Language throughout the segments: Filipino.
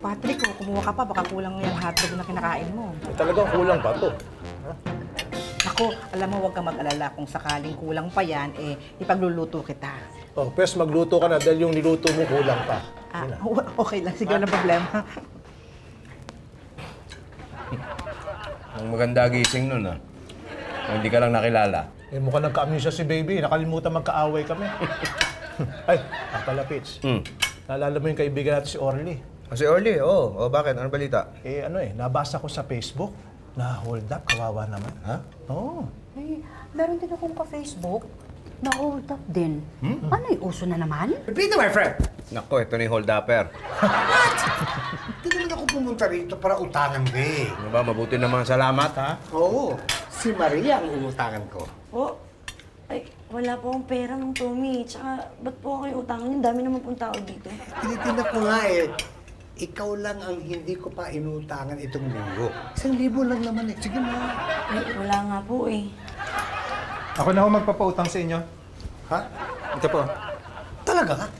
Patrick, kung kumuha ka pa, baka kulang yung hotdog na kinakain mo. Talagang kulang pa to. Ako, alam mo, huwag ka mag-alala. Kung sakaling kulang pa yan, ipagluluto kita. Oh, pwes magluto ka na dahil yung niluto mo kulang pa. Okay lang. Sige, walang problema. Ang maganda gising nun, ah. Kung hindi ka lang nakilala. Mukhang nagka-amnesia si baby. Nakalimutan magkaaway kami. Ay, pala, Pitch. Naalala mo yung kaibigan natin si Orly. Si Orly, oo. Bakit? Ano balita? Nabasa ko sa Facebook na hold up, kawawa naman. Ha? Oo. Ay, meron din akong ka-Facebook na hold up din. Ano yung uso na naman? Pepito, my friend! Nako, ito na yung hold-upper. Hindi naman ako pumunta rito para utangan ka eh. Ano ba? Mabuti naman. Salamat, ha? Oo, si Maria ang umutangan ko. Po? Ay, wala po akong pera ng Tommy. Tsaka, ba't po ako yung utangan? Yung dami naman pong tao dito. Tinitinda ko nga eh. Ikaw lang ang hindi ko pa inutangan itong linggo. 1,000 lang naman eh. Sige na. Ay, wala nga po eh. Ako na ho magpapautang sa inyo. Ha? Ito po. Talaga?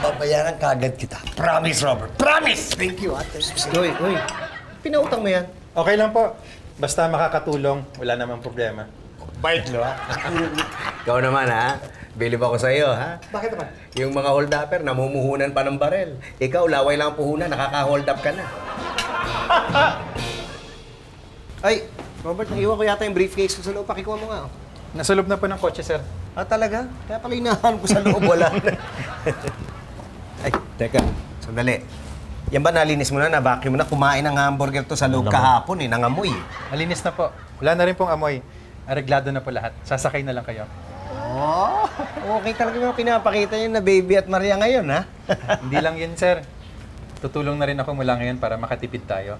Babayaran kagad kita. Promise, Robert. Promise! Thank you, ate. Uy. Pinautang mo yan. Okay lang po. Basta makakatulong, wala namang problema. Bait, no? Ikaw naman, ha? Bilib ako sa'yo, ha? Bakit naman? Yung mga hold-upper, namumuhunan pa ng barel. Ikaw, laway lang ang puhunan, nakaka-hold up ka na. Ay, Robert, naiwan ko yata yung briefcase ko sa loob. Pakikuha mo nga, oh. Nasa loob na po ng kotse, sir. Ah, talaga? Kaya pala inahan ko sa loob, wala na. Ay, teka. Sandali. Yan ba nalinis mo na, na-vacuum mo na? Kumain ng hamburger to sa loob kahapon, nangamoy. Malinis na po. Wala na rin pong amoy. Areglado na po lahat. Sasakay na lang kayo. Oh, okay talaga yung pinapakita niyo na baby at Maria ngayon, ha? Hindi lang yun, sir. Tutulong na rin ako mula ngayon para makatipid tayo.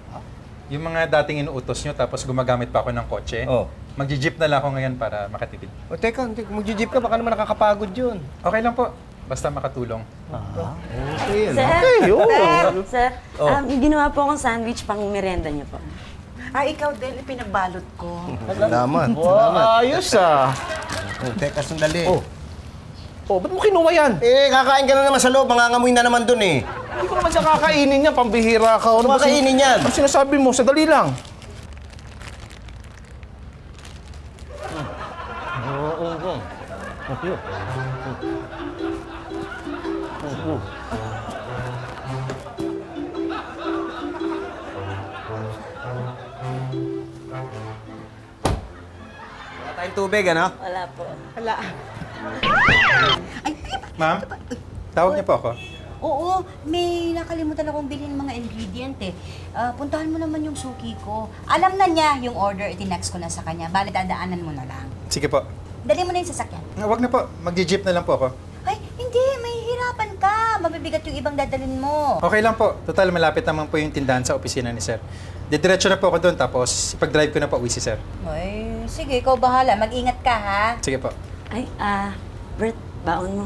Yung mga dating inuutos nyo, tapos gumagamit pa ako ng kotse, Oh. magji-jeep na lang ako ngayon para makatipid. O teka, kung magji-jeep ka, baka naman nakakapagod yun. Okay lang po. Basta makatulong. Okay, Sir! Sir! Oh. May ginawa po akong sandwich pang merienda niyo po. Ikaw din, pinagbalot ko. Salamat. Ayos ah. Oh, teka, sandali. Oh, ba't mo kinuha yan? Kakain ka na naman sa loob, mangangamoy na naman dun eh. Hindi ko naman siya kakainin yan, pambihira ka. Ano ba kainin yan? Ano sinasabi mo? Sadali lang. Wala tayong tubig, ano? Wala po. Wala. Ma'am, tawag niyo po ako. Oo, may nakalimutan akong bilhin mga ingredient eh. Puntahan mo naman yung suki ko. Alam na niya yung order, itinext ko na sa kanya. Bale, dadaanan mo na lang. Sige po. Dali mo na yung sasakyan. Huwag na po. Magji-jeep na lang po ako. Ay, hindi. May hirapan ka. Mabibigat yung ibang dadalhin mo. Okay lang po. Total, malapit naman po yung tindahan sa opisina ni sir. Didiretso na po ako doon, tapos ipag-drive ko na po uwi si sir. Ay, sige, ikaw bahala. Mag-ingat ka, ha? Sige po. Ay, Bert, baon mo.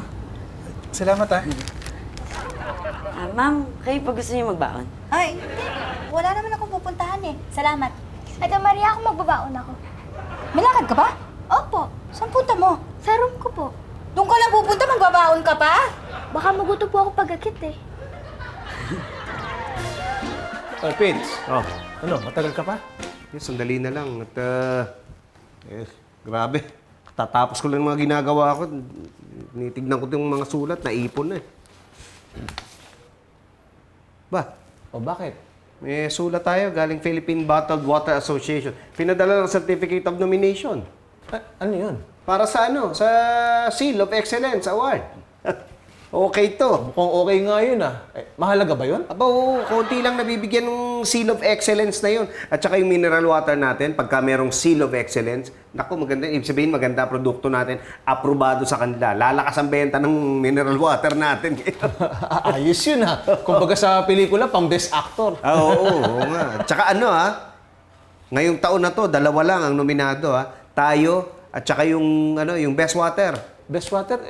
Salamat ha. Ma'am, kayo pa gusto niyo magbaon? Ay, hindi. Wala naman akong pupuntahan eh. Salamat. Ate Maria, ako magbabaon ako. May lakad ka ba? Opo, Saan punta mo? sa room ko po. Doon ka lang pupunta, magbabaon ka pa? Baka maguto po ako pag-akit eh. Pits. Oh. Ano, matagal ka pa? Sandali na lang. At, grabe. Tatapos ko lang mga ginagawa ko. Nitignan ko yung mga sulat, naipon na eh. Ba? O bakit? May sulat tayo galing Philippine Bottled Water Association. Pinadala ng Certificate of Nomination. Ano yun? Para sa ano? Sa Seal of Excellence Award. Okay to. Mukhang okay nga yun ah. Mahalaga ba yun? Aba, oo, konti lang nabibigyan ng Seal of Excellence na yun. At saka yung mineral water natin, pagka merong Seal of Excellence, naku, maganda, ibig sabihin maganda produkto natin, aprobado sa kanila. Lalakas ang benta ng mineral water natin. Ayos yun ah. Kumbaga sa pelikula, pang best actor. Oo nga. At saka ano ngayong taon na to, 2 lang ang nominado Tayo at saka yung yung best water. Best water,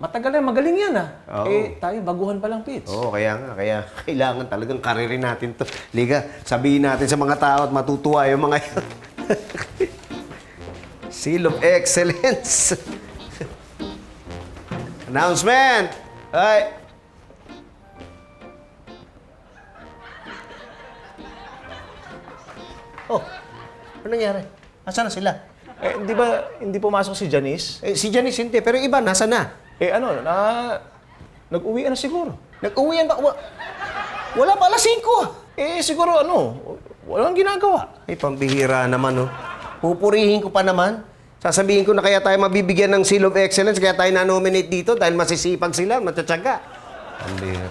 matagal na, magaling yan ah. Oo. Tayo, baguhan pa lang, Pits. Oo, kaya kailangan talagang karirin natin to. Liga, sabihin natin sa mga tao at matutuwa yung mga yun. Seal of Excellence. Announcement! Ay! Oh, ano nangyari? Asan na sila? Eh, di ba hindi pumasok si Janice? Eh, si Janice hindi, pero yung iba, nasa na? Eh ano, nag-uwi na siguro. Nag-uwian ba? Wala pa, alas 5. Eh, siguro walang ginagawa. Ay, pambihira naman, oh. Pupurihin ko pa naman. Sasabihin ko na kaya tayo mabibigyan ng Seal of Excellence, kaya tayo na-nominate dito dahil masisipag sila, matsatsaga. Pambihira.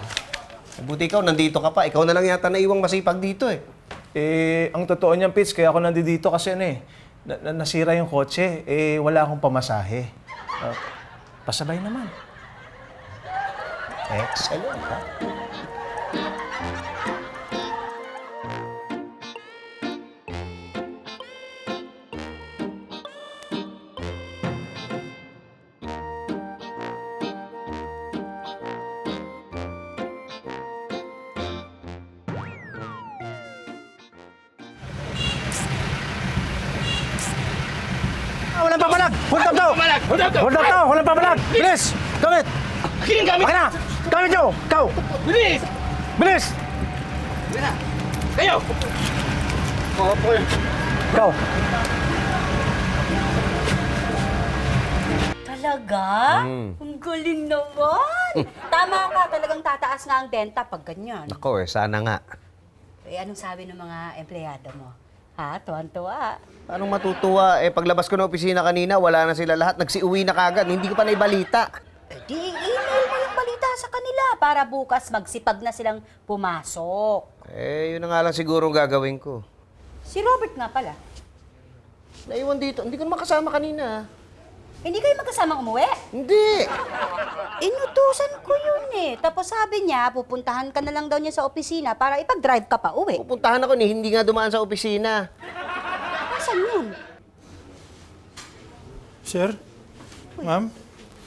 Buti ikaw, nandito ka pa. Ikaw na lang yata naiwang masipag dito, eh. Eh, ang totoo niyan, Pitch, kaya ako nandito kasi nasira yung kotse. Eh, wala akong pamasahe. Pasabay naman. Excellent, ha? Walang papalag! Hold up daw! Hold up daw! Walang papalag! Bilis! Gamit! Akin ang gamit! Akin na! Gamit nyo! Ikaw! Bilis! Bilis! Kayo! Ikaw! Talaga? Ang galing naman! Tama ka, talagang tataas nga ang benta pag ganyan. Ako, sana nga. Eh, anong sabi ng mga empleyado mo? Ha? Tuwan-tuwa. Anong matutuwa? Eh, paglabas ko ng opisina kanina, wala na sila lahat. Nagsiuwi na kagad. Hindi ko pa naibalita. Eh, di email mo yung balita sa kanila para bukas magsipag na silang pumasok. Eh, yun na nga lang siguro ang gagawin ko. Si Robert nga pala. Naiwan dito. Hindi ko naman kasama kanina. Hindi kayo magkasamang umuwi? Hindi! Inutusan ko yun eh. Tapos sabi niya, pupuntahan ka na lang daw niya sa opisina para ipag-drive ka pa uwi. Pupuntahan ako ni hindi nga dumaan sa opisina. Saan yun? Sir? Ma'am?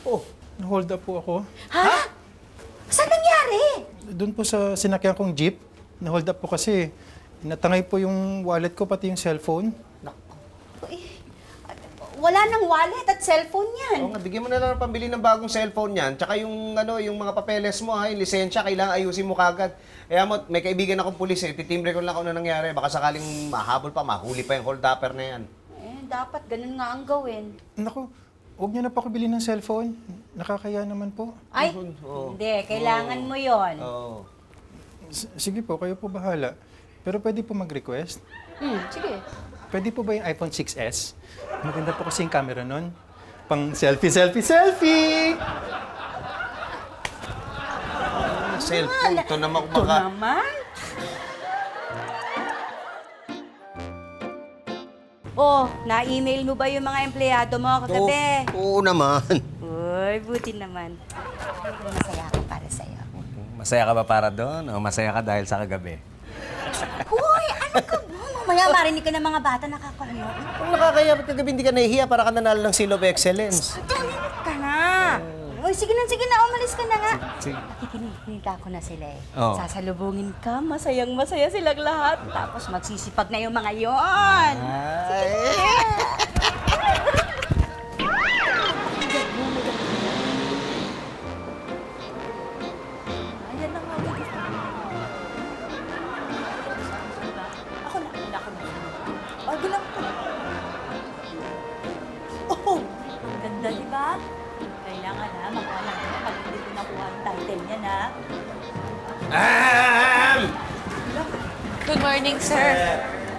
Oh, Na-hold up po ako. Ha? Saan nangyari? Doon po sa sinakyan kong jeep. Na-hold up po kasi natangay po yung wallet ko pati yung cellphone. Eh, wala nang wallet at cellphone yan. Oo nga, bigyan mo na lang ng pambili ng bagong cellphone niyan. Tsaka yung, yung mga papeles mo, ha, yung lisensya, kailangan ayusin mo kagad. Kaya mo, may kaibigan akong pulis eh. Titimbre ko lang kung ano nangyari. Baka sakaling mahabol pa, mahuli pa yung hold-upper na yan. Eh, dapat ganun nga ang gawin. Naku, huwag niyo na pa ako bilhin ng cellphone. Nakakaya naman po. Ay, Oo. hindi. Kailangan mo yon. Oo. Sige po, kayo po bahala. Pero pwede po mag-request. Sige. Pwede po ba yung iPhone 6s? Maganda po kasi yung camera nun. Pang selfie, selfie, selfie! Cellphone, ito naman Ito kumaka... naman. Oh, na-email mo ba yung mga empleyado mo kagabi? Oo naman. Uy, buti naman. Masaya ako para sa'yo. Masaya ka ba para doon? O masaya ka dahil sa kagabi? Hoy, ano ka ba? Mamaya marinig ka ng mga bata nakakahiya. Kung nakakaya, ba't kagabi hindi ka nahihiya para ka nanalo ng Seal of Excellence? Tumimik ka na. Uy, sige na, umalis ka na nga. Sige. Nakikinita ko na sila eh. Oo. Sasalubungin ka, masayang-masaya silang lahat. Tapos magsisipag na yung mga yon. Ayan na nga. Ako na. Ay, gulang ko. Oh! Ang ganda, di ba? Kailangan ha, mag-alam ka pag hindi ko nakuha ang title niya na. Good morning, sir.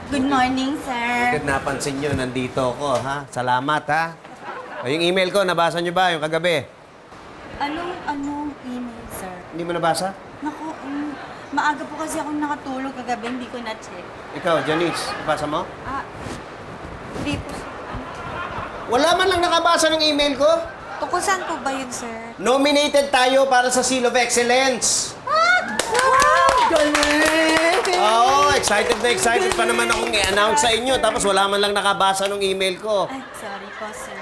Good morning, sir. Bakit napansin nyo, nandito ako, ha? Salamat, ha? O, yung email ko, nabasa nyo ba yung kagabi? Anong email, sir? Hindi mo nabasa? Naku, maaga po kasi akong nakatulog kagabi, hindi ko na-check. Ikaw, Janice, nabasa mo? Hindi po. Wala man lang nakabasa ng email ko. Tungkol saan po ba yun, sir? Nominated tayo para sa Seal of Excellence. Wow! Galing! Oo, excited na excited pa naman akong i-announce sa inyo. Tapos wala man lang nakabasa ng email ko. Ay, sorry po, sir.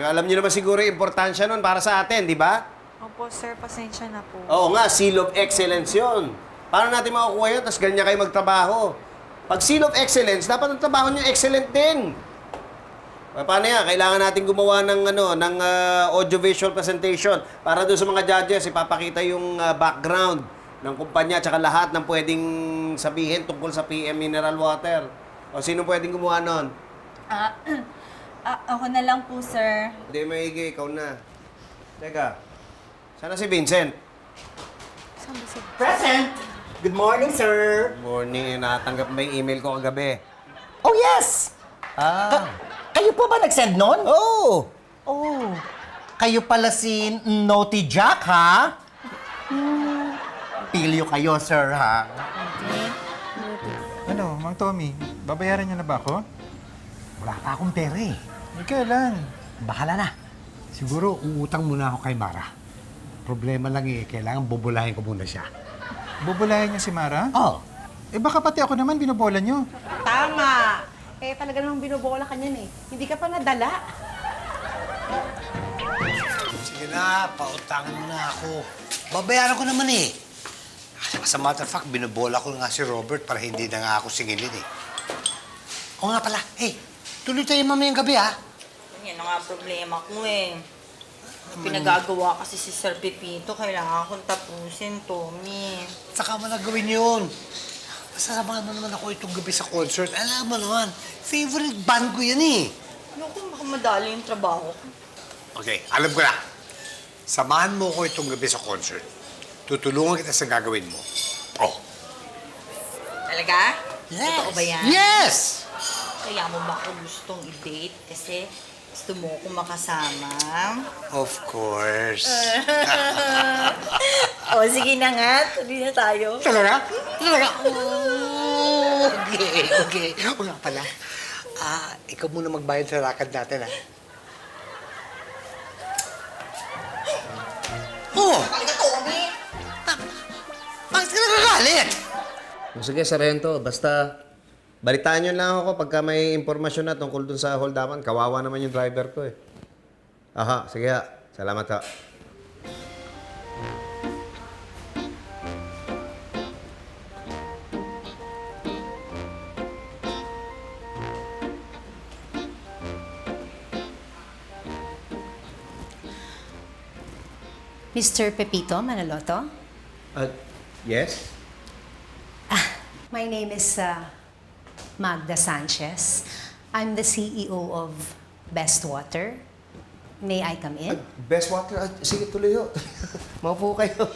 Eh, alam niyo naman siguro yung importansya nun para sa atin, di ba? Opo, sir. Pasensya na po. Oo nga, Seal of Excellence yun. Paano natin makukuha yun? Tapos ganyan kayo magtrabaho. Pag Seal of Excellence, dapat ang trabaho niyo excellent din. Paano yan? Kailangan natin gumawa ng audio-visual presentation para doon sa mga judges, ipapakita yung background ng kumpanya at lahat ng pwedeng sabihin tungkol sa PM Mineral Water. O sino pwedeng gumawa nun? Ako na lang po, sir. Hindi, maigi. Ikaw na. Teka. Sana si Vincent? Saan ba si... Present! Good morning, sir! Morning. Natanggap ba yung email ko kagabi? Oh, yes! Kayo po ba nag-send nun? Oh! Oh, kayo pala si Naughty Jack, ha? Pilyo kayo, sir, ha? Ano, Mang Tommy, babayaran niyo na ba ako? Wala pa akong pera, eh. Kailan? Bahala na. Siguro, uutang muna ako kay Mara. Problema lang eh, kailangan bubulahin ko muna siya. Bubulayan niyo si Mara? Oh, Eh baka pati ako naman binobola niyo. Tama! Eh, talaga namang binubola ka niyan eh. Hindi ka pa nadala. sige na, pautangan mo na ako. Babayaran ko naman eh. As a matter of fact, binubola ko nga si Robert para hindi na nga ako singilin eh. Oo nga pala, hey, tuloy tayo mamayang gabi ha. Yan na nga problema ko eh. Pinagagawa kasi si Sir Pepito, kailangan kong tapusin, Tommy. Saka mo na gawin yun. Masasamahan mo naman ako itong gabi sa concert. Alam mo naman, favorite band ko yan eh. Ayoko baka madali yung trabaho ko. Okay, alam ko na. Samahan mo ko itong gabi sa concert. Tutulungan kita sa gagawin mo. Oh. Talaga? Yes! Totoo ba yan? Yes! Kaya mo ba ako gustong i-date? Kasi gusto mo akong makasama. Of course. O, sige na nga. Tuloy na tayo. Talaga? Talaga? Oh, okay. O nga pala, ikaw muna magbayad sa rakad natin, ha? Oh! Talaga, Tommy? Bakit ka nagagalit? Sige, Sargento. Basta, balitaan nyo lang ako pagka may impormasyon na tungkol dun sa hold-upan. Kawawa naman yung driver ko eh. Aha, sige ha. Salamat ha. Mr. Pepito Manaloto? Yes? My name is Magda Sanchez. I'm the CEO of Best Water. May I come in? Best water. Sige, tuloy ho. Maupo kayo.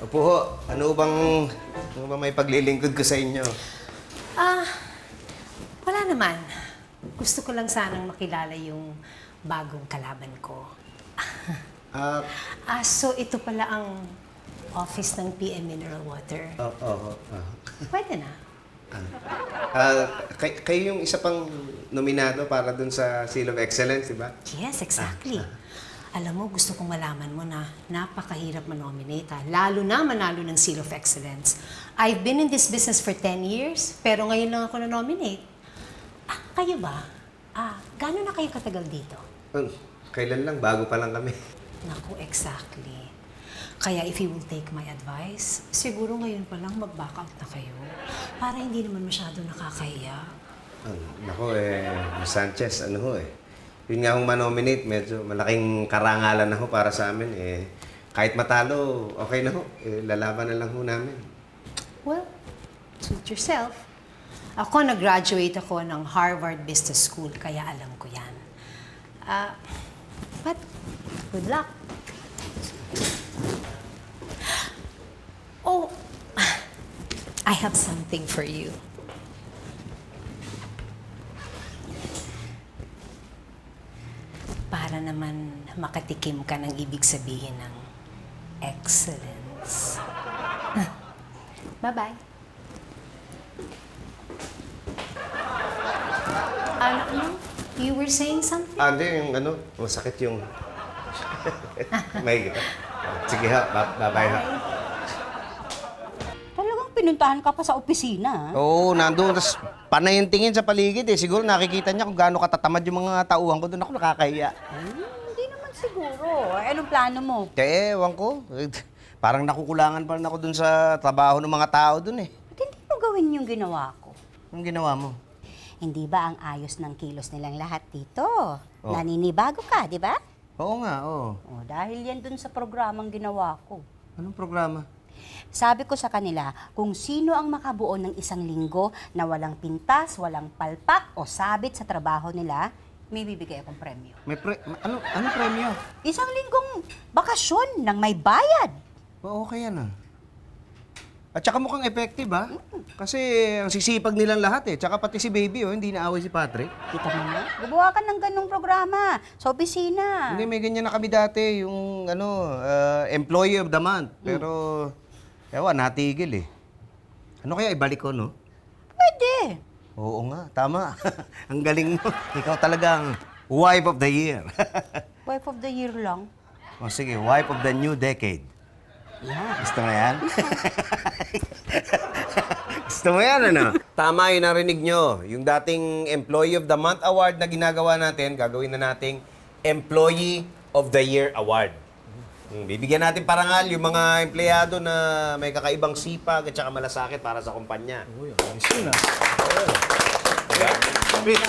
Opo ho. Ano bang may paglilingkod ko sa inyo? Wala naman. Gusto ko lang sanang makilala yung bagong kalaban ko. So ito pala ang office ng PM Mineral Water. Pwede na. Kayo yung isa pang nominado para dun sa Seal of Excellence, di ba? Yes, exactly. Alam mo, gusto kong malaman mo na napakahirap manominate, lalo na manalo ng Seal of Excellence. I've been in this business for 10 years, pero ngayon lang ako na-nominate. Kayo ba? Gano'n na kayo katagal dito? Kailan lang? Bago pa lang kami. Naku, exactly. Kaya if you will take my advice, siguro ngayon pa lang mag-back out na kayo para hindi naman masyado nakakahiya. Nako Ms. Sanchez, ano ho yun nga akong manominate, medyo malaking karangalan na ho para sa amin. Kahit matalo, okay na ho. Lalaban na lang ho namin. Well, suit yourself. Ako, nag-graduate ako ng Harvard Business School, kaya alam ko yan. But, good luck. Oh, I have something for you. Para naman makatikim ka ng ibig sabihin ng excellence. Bye-bye. You were saying something? Hindi, yung masakit yung... May sige ha, bye-bye ha. Talagang pinuntahan ka pa sa opisina, ha? Oo, nandun. Tapos panay yung tingin sa paligid eh. Siguro nakikita niya kung gaano katatamad yung mga tauhan ko doon. Ako nakakahiya. Hindi naman siguro. Anong plano mo? Ewan ko. Parang nakukulangan pa rin ako doon sa trabaho ng mga tao doon eh. Ba't hindi mo gawin yung ginawa ko? Anong ginawa mo? Hindi ba ang ayos ng kilos nilang lahat dito? Naninibago ka, di ba? Oo nga, oo. O, dahil yan dun sa programang ginawa ko. Anong programa? Sabi ko sa kanila, kung sino ang makabuo ng isang linggo na walang pintas, walang palpak o sabit sa trabaho nila, may bibigay akong premyo. Anong premyo? Isang linggong bakasyon nang may bayad. Okay yan ah. At saka mukhang effective ha? Kasi ang sisipag nilang lahat eh. Tsaka pati si baby hindi naaway si Patrick. Kita mo na? Gumawa ka ng ganong programa sa opisina. Hindi, may ganyan na kami dati, yung employee of the month. Pero, ewan, natigil eh. Ano kaya ibalik ko, no? Pwede. Oo nga, tama. Ang galing mo. Ikaw talagang wife of the year. Wife of the year lang. O sige, wife of the new decade. Gusto mo yan? Gusto mo yan, ano? Tama yung narinig nyo. Yung dating Employee of the Month Award na ginagawa natin, gagawin na nating Employee of the Year Award. Bibigyan natin parangal yung mga empleyado na may kakaibang sipag at saka malasakit para sa kumpanya. Uy, ayos yun ah. Fitz,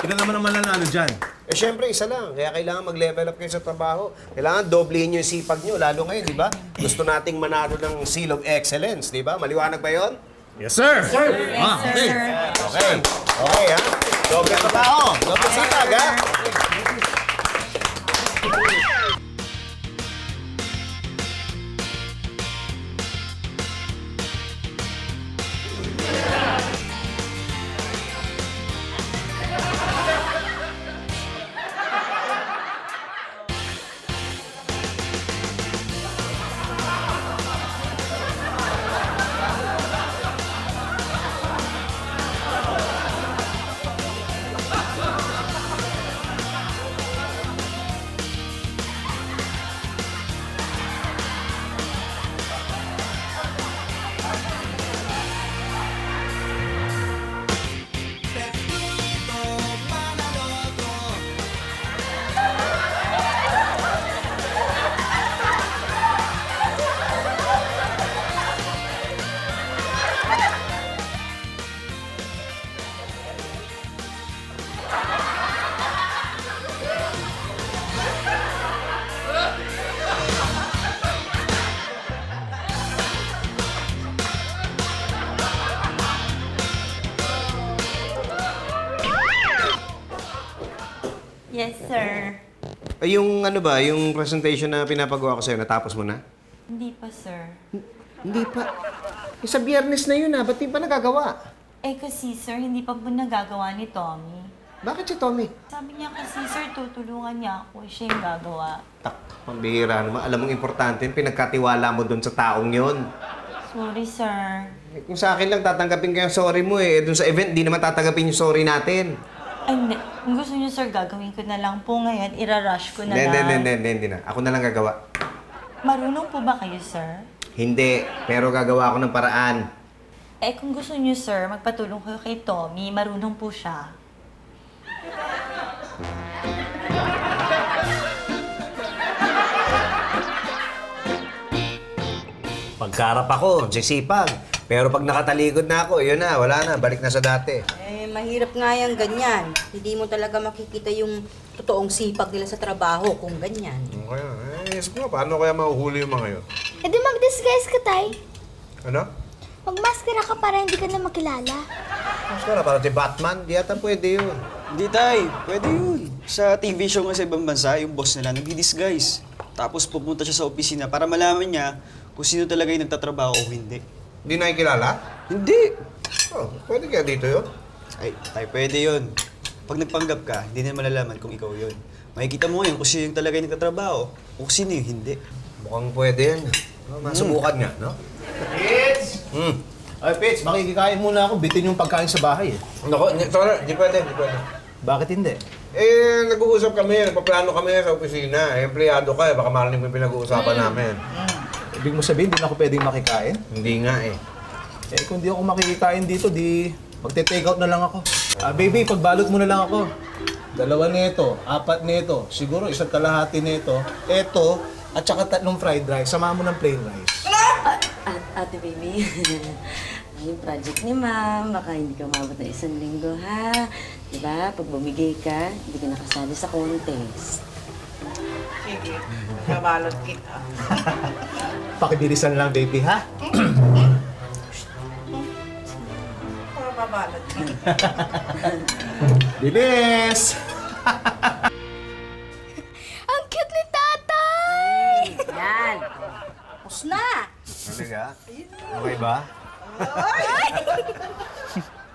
ilan naman ang mananalo dyan? Eh, syempre, isa lang. Kaya kailangan mag-level up kayo sa trabaho. Kailangan doblehin nyo yung sipag nyo, lalo ngayon, di ba? Gusto nating manalo ng Seal of Excellence, di ba? Maliwanag ba yun? Yes, sir! Yes, sir. Okay. Okay, ha? Doble trabaho. Doble sipag, ha? Yes, sir. Ay, yung ano ba, yung presentation na pinapagawa ko sa'yo, natapos mo na? Hindi pa, sir. Hindi pa. Eh, sa biyernes na yun ba't di pa nagagawa? Eh kasi, sir, hindi pa po nagagawa ni Tommy. Bakit si Tommy? Sabi niya kasi, sir, tutulungan niya ako. Siya yung gagawa. Pambihira naman. Alam mong importante yun, pinagkatiwala mo doon sa taong yon. Sorry, sir. Eh, kung sa akin lang, tatanggapin ko yung sorry mo eh. Doon sa event, di naman tatanggapin yung sorry natin. Ay, hindi. Kung gusto niyo, sir, gagawin ko na lang po ngayon. Irarush ko na Hindi, lang. hindi na. Ako na lang gagawa. Marunong po ba kayo, sir? Hindi, pero gagawa ako ng paraan. Eh, kung gusto niyo, sir, magpatulong kayo kay Tommy. Marunong po siya. Pagkarap ako, sisipag. Pero pag nakatalikod na ako, yun na, wala na, balik na sa dati. Eh, mahirap nga yan ganyan. Hindi mo talaga makikita yung totoong sipag nila sa trabaho kung ganyan. Okay, isip ko, paano kaya mahuhuli yung mga yun? E di mag-disguise ka, Tay. Ano? Magmaskara ka para hindi ka na makilala. Mas ka na, parang si Batman, di yata pwede yun. Hindi, Tay. Pwede yun. Sa TV show nga sa ibang bansa, yung boss nila nag-disguise. Tapos pupunta siya sa opisina para malaman niya kung sino talaga yung nagtatrabaho o hindi. Hindi nakikilala? Hindi! Oh, pwede kaya dito yun? Ay, Tay, pwede yun. Pag nagpanggap ka, hindi na malalaman kung ikaw yun. Makikita mo ngayon kung sino yung talaga yung nagtatrabaho o kung sino yung hindi. Mukhang pwede yan. Masubukan nga, no? Pits! Ay, Pits, makikikain muna ako. Bitin yung pagkain sa bahay eh. Nako, sorry, di pwede. Bakit hindi? Eh, nag-uusap kami, nagpaplano kami sa opisina. Eh, empleyado ka baka marinig mo yung pinag-uusapan namin. Ibig mo sabihin, di na ako pwedeng makikain? Hindi nga eh. Eh, kung di ako makikikain dito, di magte-take out na lang ako. Baby, pagbalot mo na lang ako. 2 nito, 4 nito, siguro 1 kalahati nito, eto, at saka 3 fried rice. Samahan mo ng plain rice. Ate baby, Yung project ni ma'am, baka hindi ka umabot na 1 linggo, ha? Diba? Pag bumigay ka, hindi ka nakasali sa contest. Sige, kabalot kita. Pakibilisan lang, baby, ha? Kabalot kita. Bilis! Ang cute ni tatay! Yan! Tapos na! Talaga? Okay ba?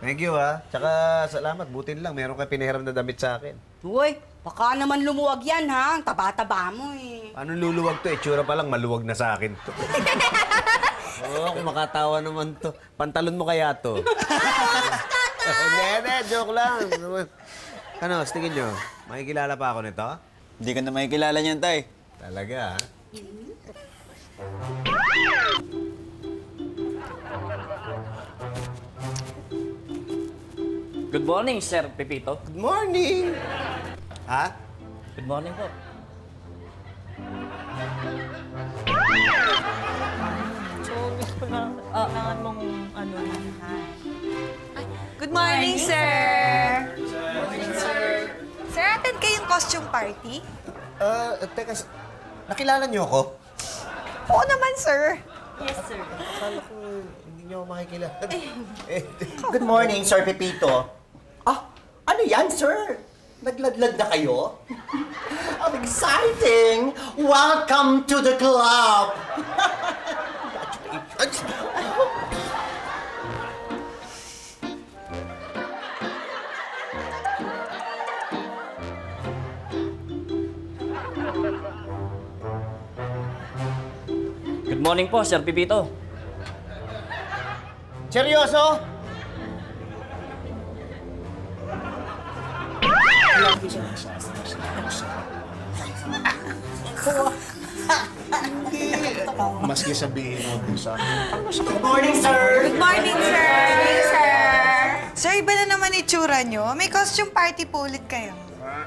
Thank you ha. Tsaka salamat, butin lang. Meron ka pinahiram na damit sa akin. Uy, baka naman lumuwag yan, ha? Ang taba-taba mo, eh. Paano luluwag to? Itsura pa lang, maluwag na sa akin to. Oo, kumakatawa naman to. Pantalon mo kaya to? Hindi, joke lang. Ano, tingin nyo, makikilala pa ako nito? Hindi ka na makikilala niyan, tay. Talaga, ha? Good morning, Sir Pepito. Good morning! Ha? Good morning po. So, gusto ko lang, kailangan mong ano ha. Good morning, sir! Sir, attend kayong costume party? Teka, nakilala niyo ako? Oo naman, sir. Yes, sir. Akala ko hindi niyo ako makikilala. Good morning, Sir Pepito. Ah, ano yan, sir? Nagladlad na kayo? How exciting! Welcome to the club! Good morning po, Sir Pepito. Seryoso? Maski sabihin mo din sa akin. Good morning, sir! Good morning, sir! Sir, iba na naman itsura nyo. May costume party po ulit kayo.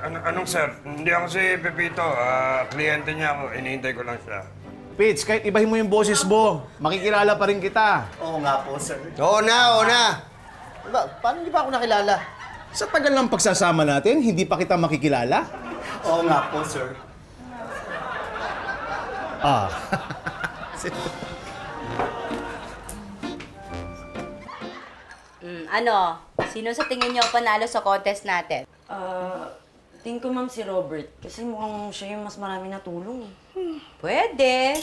Anong sir? Hindi ako si Pepito. Kliyente niya ako. Inihintay ko lang siya. Pitch, kahit ibahin mo yung boses mo, makikilala pa rin kita. Oo nga po, sir. Oo na, oo na. Diba, paano di pa ako nakilala? Sa tagal ng pagsasama natin, hindi pa kita makikilala? Oo nga po, sir. Ah. Ano? Sino sa tingin niyo panalo sa contest natin? Tingin ko, ma'am, si Robert. Kasi mukhang siya yung mas marami natulong. Pwede.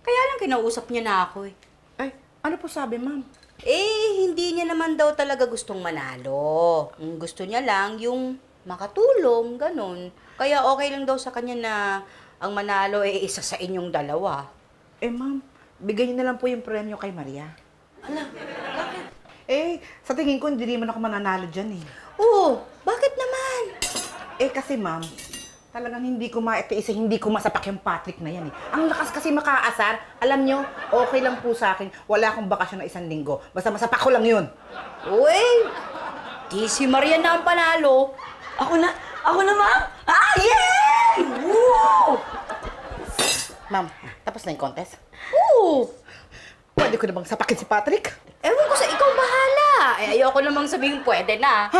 Kaya lang kinausap niya na ako, eh. Ay, ano po sabi, ma'am? Eh, hindi niya naman daw talaga gustong manalo. Ang gusto niya lang yung makatulong, ganun. Kaya okay lang daw sa kanya na ang manalo ay isa sa inyong dalawa. Eh, ma'am, bigay niyo na lang po yung premyo kay Maria. Eh, sa tingin ko, hindi naman ako mananalo dyan eh. Oo, bakit naman? Eh, kasi ma'am, talagang hindi ko hindi ko masapak yung Patrick na yan eh. Ang lakas kasi makaasar. Alam nyo, okay lang po sa akin. Wala akong bakasyon na 1 linggo. Basta masapak ko lang yun. Uy, di si Maria na ang panalo. Ako na, ma'am! Ah, yay! Woo! Ma'am, tapos na yung contest? Oo. Pwede ko na bang sapakin si Patrick? Ewan ko sa ikaw bahala. Eh, ayoko namang sabihin pwede na.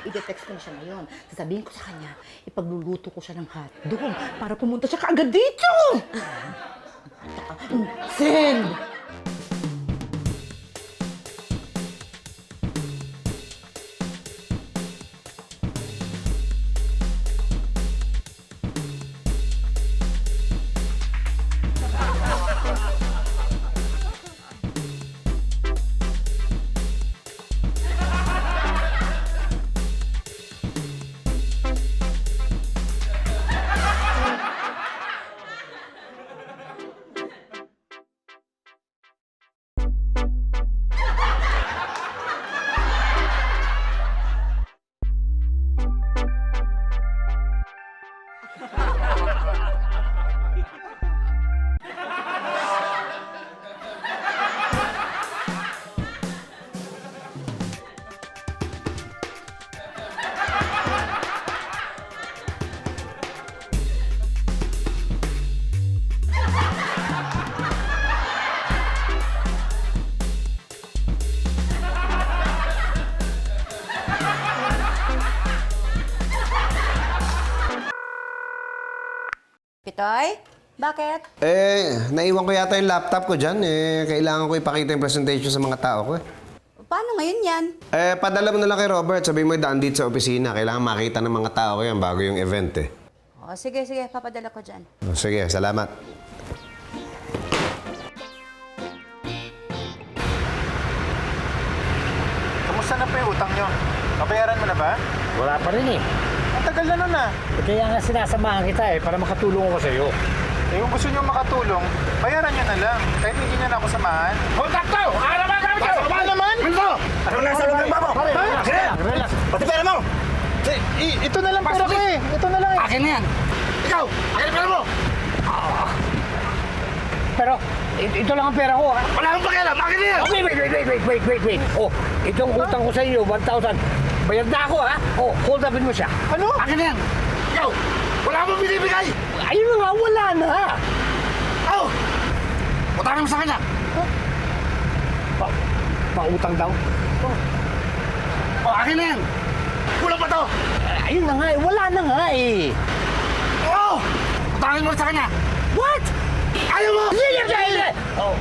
I-text ko na siya ngayon. Sasabihin ko sa kanya, ipagluluto ko siya ng hotdog para pumunta siya kaagad dito! Send! Pitoy? Bakit? Naiwan ko yata yung laptop ko dyan. Kailangan ko ipakita yung presentation sa mga tao ko. Paano ngayon yan? Padala mo na lang kay Robert. Sabihin mo daan dito sa opisina. Kailangan makita ng mga tao ko yan bago yung event O, sige, papadala ko dyan. Sige, salamat. Kamusta na po yung utang nyo? Nabayaran mo na ba? Wala pa rin eh. Ang tagal na nun ah. Kaya nga sinasamahan kita para makatulong ako sa'yo. Kung gusto nyo makatulong, bayaran nyo na lang. Kahit hindi nyo na ako samahan. Hold up to! Ano ba gawin ko? Sama naman! Ano? Ano nasa loob ng babo? Relax. Pati pera mo! Ito na lang pera ko eh. Ito na lang eh. Akin na yan. Ikaw! Akin ang pera mo! Pero, ito lang ang pera ko ha. Wala akong pakialam! Akin na yan! Wait. Oh, itong utang ko sa iyo, 1,000. Bayad na ako ha. Oh, hold upin mo siya. Ano? Akin na yan! Ikaw! Wala akong binibigay! Ayun na nga, wala na! Oh! Utangin mo sa kanya! Pautang daw? Oh, akin na yan! Kulang pa to! Ayun na nga eh, wala na nga eh! Oh! Utangin mo sa kanya! What? Ayaw mo! Hindi! Oh,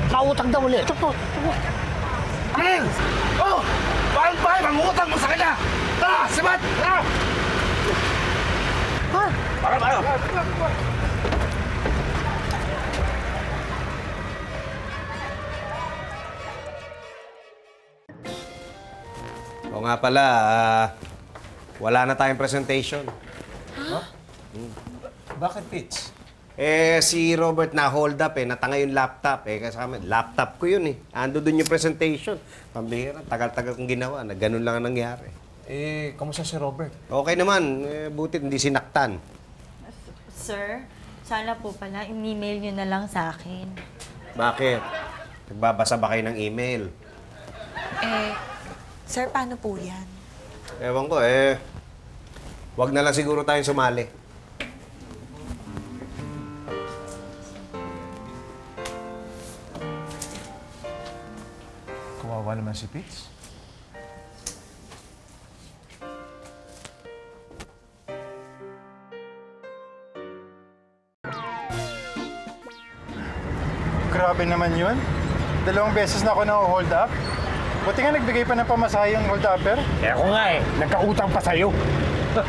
pautang daw ulit. Ano yan? Oh! Bakit ang utang mo sa kanya? Tara! Sibat! Tara! Ha? Para! O nga pala, wala na tayong presentation. Bakit, Pitch? Si Robert na hold up natanga yung laptop kasama laptop ko yun ando dun yung presentation. Pambihira, tagal-tagal kong ginawa, na ganun lang ang nangyari. Kamusta si Robert? Okay naman, butit hindi sinaktan. Sir, sana po pala in-email nyo na lang sa akin. Bakit? Nagbabasa ba kayo ng email? Sir, paano po yan? Ewan ko wag na lang siguro tayong sumali. Kawawa naman si Pitch. Grabe naman yun. 2 beses na ako na-hold up. Buti nga nagbigay pa ng pamasahe yung hold upper. Ako nga nagkautang pa sa'yo. Mukhang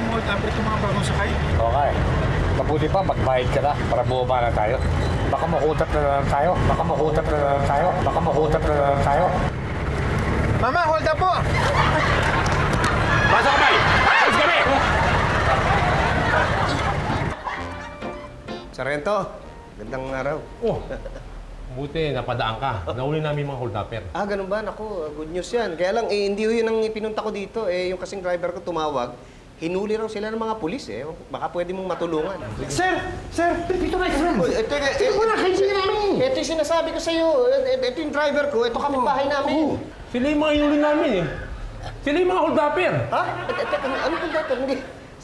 hold upper itong mga bagong sakay. Okay. Mabuti pa, magbayad ka na para bumaba na tayo. Baka makutat na lang tayo. Mama, hold up po! Pasok kami! Alis kami! Sarento, gandang araw. Oh, buti napadaan ka. Nahuli namin mga hold-upper. Ganun ba? Naku, good news yan. Kaya lang, hindi yun ang pinunta ko dito. Yung kasing driver ko tumawag, hinuli raw sila ng mga pulis Baka pwede mong matulungan. Sir! Dito kayo, sir! Teka, Wala kayo namin! ito yung sinasabi ko sa'yo. Ito yung driver ko. Ito kapitbahay namin. Sila yung mga hinuli namin eh. Sila yung mga hold-upper. Ha? Ano hold-upper?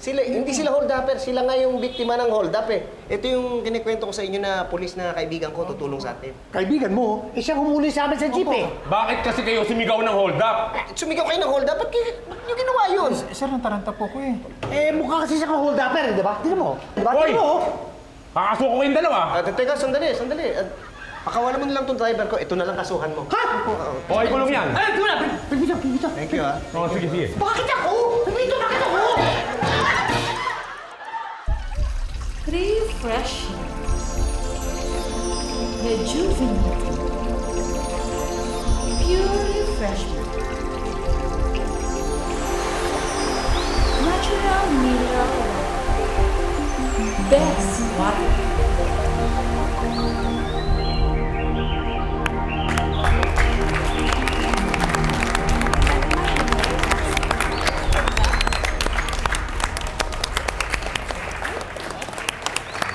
Hindi sila hold-upper. Sila nga yung biktima ng hold-up Ito yung kinikwento ko sa inyo na pulis na kaibigan ko tutulong sa atin. Kaibigan mo? Siya humuli sa amin sa jeep Bakit kasi kayo sumigaw ng hold-up? Sumigaw kayo ng hold-up? Ba't nyo ginawa yun? Sir, nataranta po ko mukha kasi siya kang hold-upper di ba? Tignan mo. Hoy! Kakasuko kayong dalawa. Teka, sandali. Pakawalan mo na lang tong driver ko. Ito na lang kasuhan mo. Ha? Okay, kulong yan. Ay, pagpito. Thank you, Oo, sige. Bakit ako? Pagpito, bakit ako? Refreshing. Rejuvenating. Pure refreshment. Natural mineral water. Best water.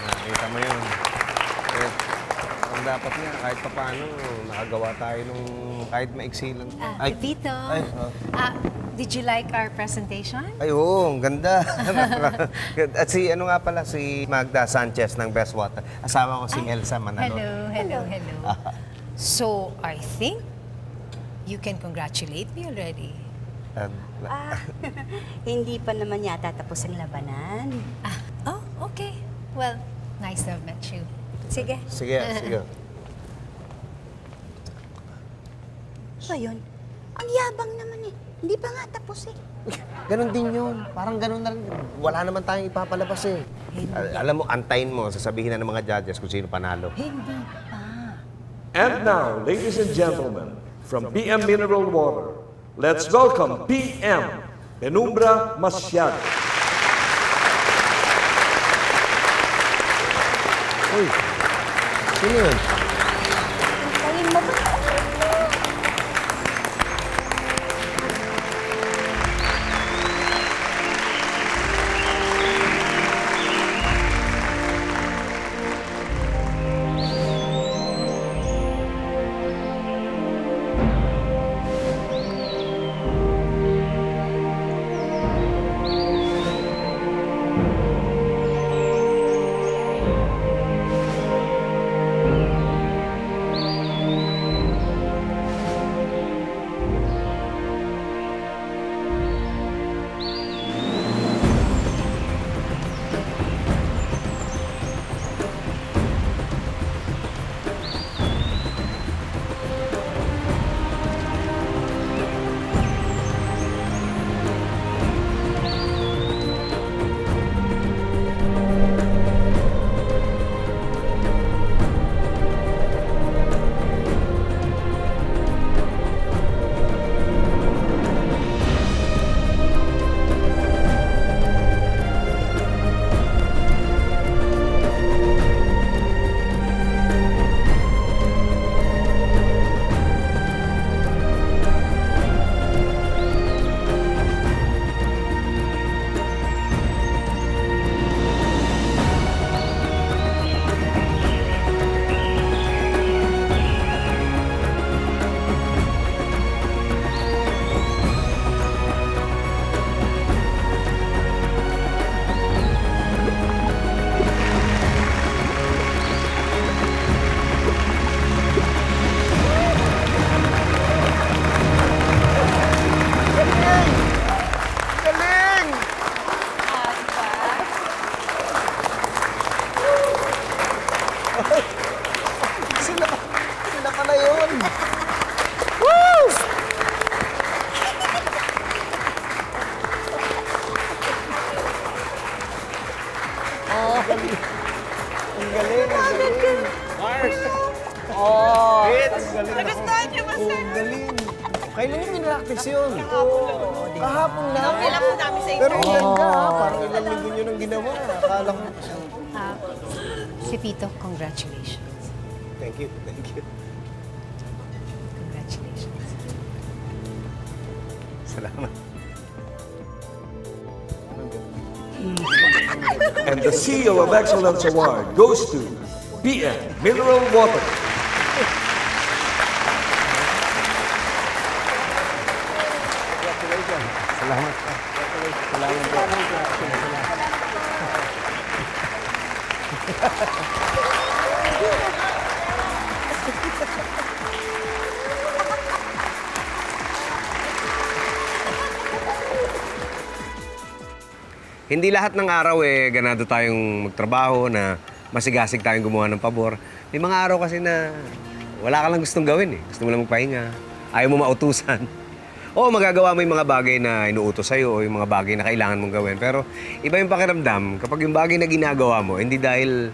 Nakita mo yun. Ang dapat nga, kahit pa paano, nakagawa tayo nung kahit maiksi lang. Pepito. Did you like our presentation? Ay, oo, ang ganda. At si, ano nga pala, si Magda Sanchez ng Best Water. Asawa ko si Elsa Manalo. Hello. So, I think you can congratulate me already. Hindi pa naman yata tapos ang labanan. Oh, okay. Well, nice to have met you. Sige. Sige. Ba yun? Ang yabang naman eh. Hindi pa nga tapos eh. Ganon din yun. Parang ganon na rin. Wala naman tayong ipapalabas eh. Alam mo, antayin mo, sasabihin na ng mga judges kung sino panalo. Hindi pa. And now, ladies and gentlemen, from PM Mineral Water, let's welcome PM Penumbra Masyad. Uy, sino yun? Tayin mo ba? Sila pala yun. Woo! Ang galing. Mars! Oh. Hits! Ang galing. Nagustuhan niyo ba, sir? Ang galing. Kailan yung in-practice yun? Kahapon na. Kailan po namin sa inyo? Pero ang ganda ha. Parang ilang linggo nyo nang ginawa. Akala ko. Si Pito, congratulations. Thank you. Congratulations. Salamat. And the CEO of Excellence Award goes to PM Mineral Water. Salamat. Hindi lahat ng araw ganado tayong magtrabaho na masigasig tayong gumawa ng pabor. May mga araw kasi na wala ka lang gustong gawin eh. Gusto mo lang magpahinga. Ayaw mo mautusan. Oo, magagawa mo yung mga bagay na inuutos sa'yo o yung mga bagay na kailangan mong gawin. Pero iba yung pakiramdam kapag yung bagay na ginagawa mo, hindi dahil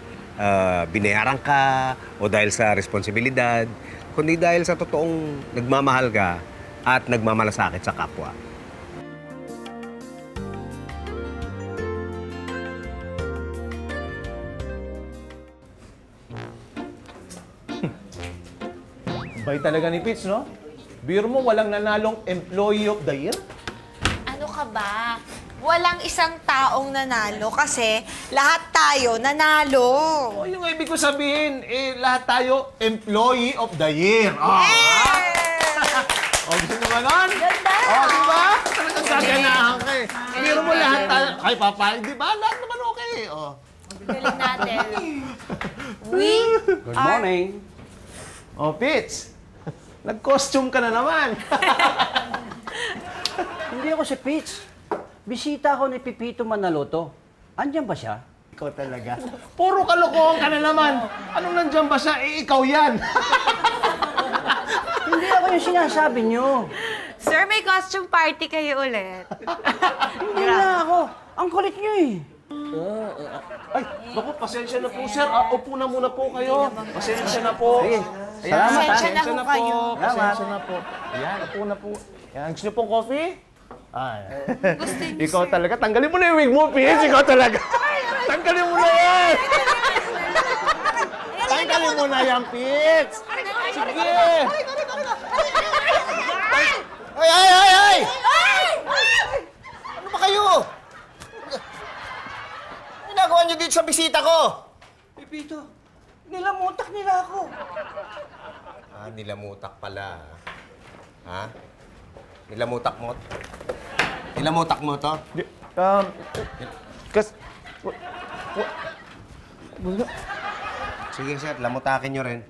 binayaran ka o dahil sa responsibilidad, kundi dahil sa totoong nagmamahal ka at nagmamalasakit sa kapwa. Bay talaga ni Pitch, no? Biro mo, walang nanalong Employee of the Year? Ano ka ba? Walang isang taong nanalo kasi lahat tayo nanalo. O, yung ibig ko sabihin, lahat tayo Employee of the Year. Oh, Yeah! O, gusto naman nun? Ganda! O, diba? Talagang kayo papayag, di ba? Lahat naman okay. Oh. Galing natin. Good morning. Oh, Pitch. Nag-costume ka na naman. Hindi ako si Pitch. Bisita ako ni Pipito Manaloto. Andiyan ba siya? Ikaw talaga. Puro kalokohan ka na naman. Anong nandyan ba siya? Eh, ikaw yan. Hindi ako yung sinasabi niyo. Sir, may costume party kayo ulit. Hindi na ako. Ang kulit niyo eh. Ay, naku, pasensya na po, sir. Upo na muna po kayo. Pasensya na po. Sige. Ayan, Salamat, ha? pasensya na po. Salamat. Pasensya na po. Ayan, upo na po. Ayan, gusto niyo pong coffee? Ay. Ikaw talaga. Tanggalin mo na yung wig mo, Pitch. Ikaw talaga. Tanggalin mo na yan. Tanggalin mo na yan, Pitch. Sige. Ay! Ano ba kayo? Ano ginagawa niyo dito sa bisita ko? Pipito, nilamutak nila ako. Ah, nilamutak pala. Ha? Nilamutak mo? Nilamutak mo to? Sige, sir. Lamutakin nyo rin.